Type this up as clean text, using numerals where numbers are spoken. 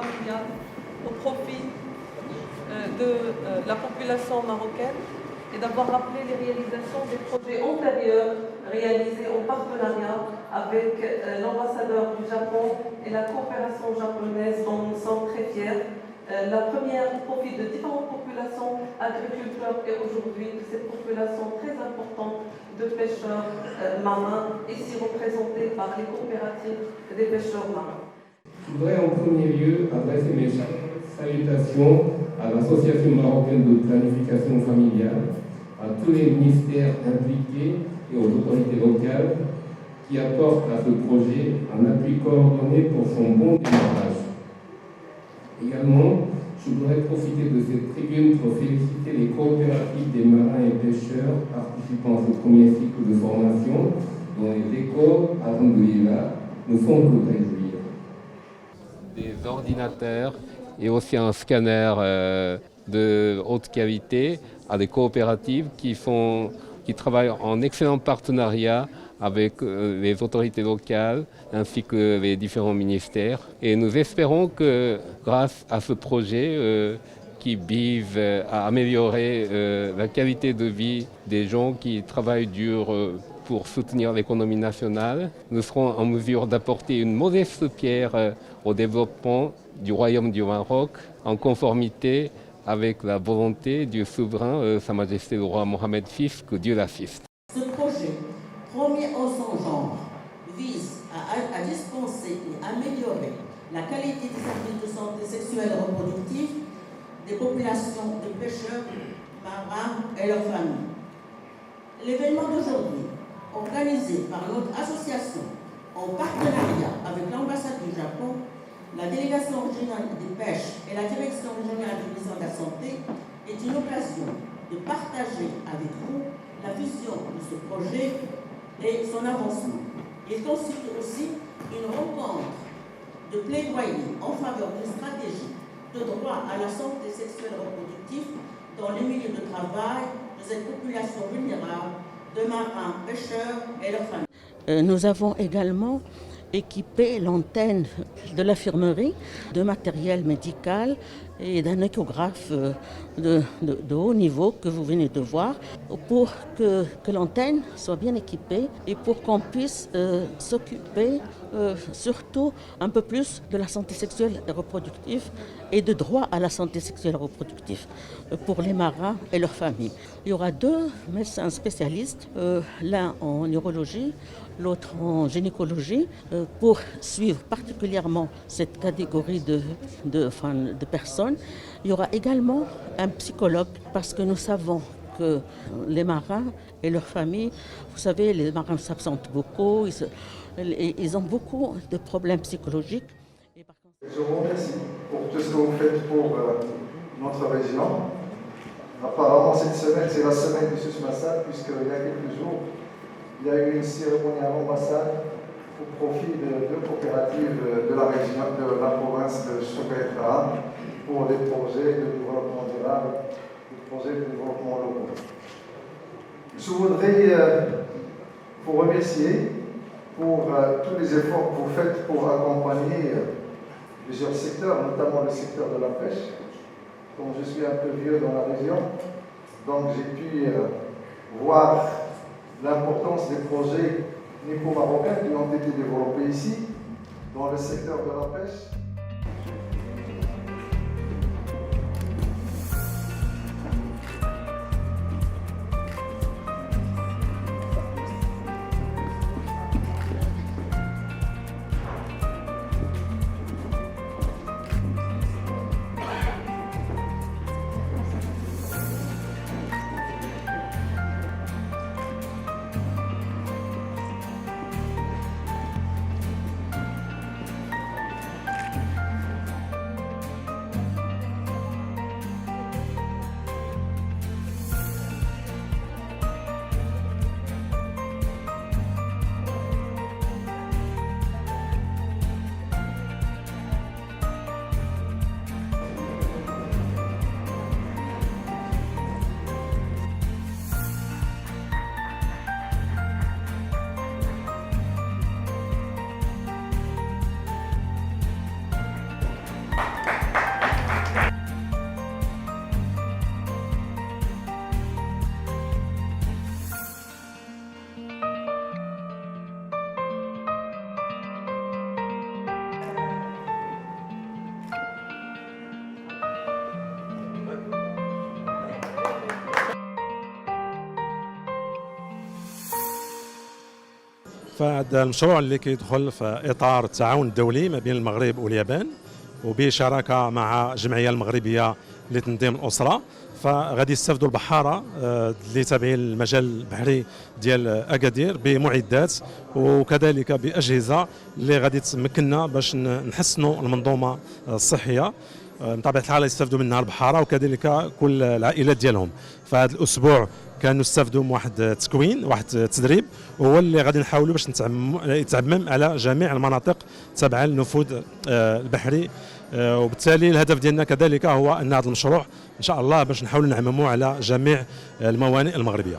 familiale au profit de la population marocaine et d'avoir rappelé les réalisations des projets antérieurs réalisés en partenariat avec l'ambassadeur du Japon et la coopération japonaise dont nous sommes très fiers. La première profite de différentes populations, agriculteurs et aujourd'hui de cette population très importante de pêcheurs marins, ici représentée par les coopératives des pêcheurs marins. Je voudrais en premier lieu adresser mes salutations à l'Association marocaine de planification familiale, à tous les ministères impliqués et aux autorités locales qui apportent à ce projet un appui coordonné pour son bon démarrage. Également, je voudrais profiter de cette tribune pour féliciter les coopératives des marins et pêcheurs participant à ce premier cycle de formation, dont les échos, alhamdoulilah, nous font nous réjouir. Des ordinateurs et aussi un scanner de haute qualité à des coopératives qui travaillent en excellent partenariat avec les autorités locales ainsi que les différents ministères. Et nous espérons que grâce à ce projet qui vise à améliorer la qualité de vie des gens qui travaillent dur pour soutenir l'économie nationale, nous serons en mesure d'apporter une modeste pierre au développement du Royaume du Maroc en conformité avec la volonté du souverain, Sa Majesté le roi Mohamed VI, que Dieu l'assiste. Ce projet, premier en son genre, vise à dispenser et améliorer la qualité des services de santé sexuelle et reproductive des populations de pêcheurs marins et leurs familles. L'événement d'aujourd'hui, organisé par notre association en partenariat avec l'ambassade du Japon, la délégation régionale des pêches et la direction régionale du ministère de la Santé, est une occasion de partager avec vous la vision de ce projet et son avancement. Il constitue aussi une rencontre de plaidoyer en faveur d'une stratégie de droit à la santé sexuelle et reproductive dans les milieux de travail de cette population vulnérable de marins, pêcheurs et leurs familles. Nous avons également équipé l'antenne de l'infirmerie de matériel médical et d'un échographe de haut niveau que vous venez de voir pour que l'antenne soit bien équipée et pour qu'on puisse s'occuper surtout un peu plus de la santé sexuelle et reproductive et de droit à la santé sexuelle et reproductive pour les marins et leurs familles. Il y aura 2 médecins spécialistes, l'un en urologie, l'autre en gynécologie, pour suivre particulièrement cette catégorie de personnes. Il y aura également un psychologue parce que nous savons que les marins et leurs familles, vous savez, les marins s'absentent beaucoup, ils ont beaucoup de problèmes psychologiques. Je vous remercie pour tout ce que vous faites pour notre région. Apparemment, cette semaine, c'est la semaine de Souss Massad, puisqu'il y a quelques jours, il y a eu une cérémonie à l'ambassade au profit de 2 coopératives de la région, de la province de Soukha pour des projets de développement durable, des projets de développement locaux. Je voudrais vous remercier pour tous les efforts que vous faites pour accompagner plusieurs secteurs, notamment le secteur de la pêche. Comme je suis un peu vieux dans la région, donc j'ai pu voir l'importance des projets nipo-marocains qui ont été développés ici, dans le secteur de la pêche. فهذا المشروع اللي كيدخل في اطار التعاون الدولي ما بين المغرب واليابان وبشراكه مع الجمعيه المغربيه لتنظيم الاسره، فغادي يستافدوا البحاره اللي تابعين للمجال البحري ديال اكادير بمعدات وكذلك باجهزه اللي غادي تمكننا باش نحسنوا المنظومه الصحيه. بطبيعه الحال يستافدوا منها البحاره وكذلك كل العائلات ديالهم. فهذا الاسبوع كانوا استافدوا من واحد التكوين، واحد التدريب، وهو اللي غادي نحاولوا باش يتعمم على جميع المناطق تابعه للنفوذ البحري. وبالتالي الهدف ديالنا كذلك هو ان هذا المشروع ان شاء الله باش نحاولوا نعمموه على جميع الموانئ المغربيه.